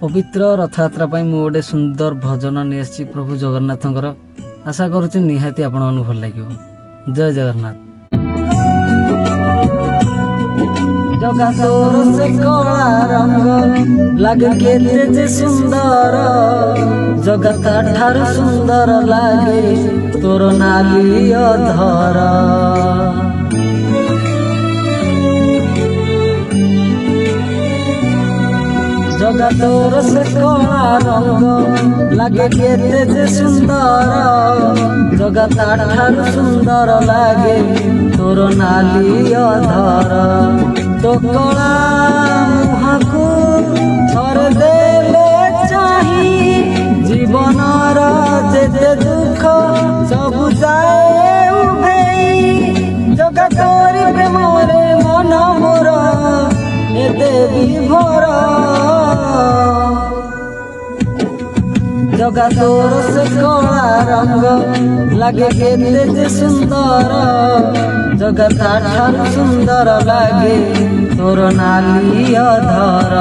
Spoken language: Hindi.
पवित्र रथयात्रा पाई मु गोटे सुंदर भजन नहीं प्रभु जगन्नाथंकर आशा करुच्ची निहाती आपण भल लगे। जय जगन्नाथ। जगा तोर से कला रंग लागे केते सुंदर, जगता ठार सुंदर लागे तोर नाली अधर। जगा तोर से कला रंग लागे केते सुंदर, जगता ठार सुंदर लागे तोर नाली अधर। तो कला मुहाकू थर देले चाही, जीवनर जेते दुख सब जाए उभेई। जगा तोरी प्रेमरे मन मोर एते विभोर। जगा तोर से कला रंग लागे केते सुंदर, जगता ठार सुंदर लागे तोर नाली अधर।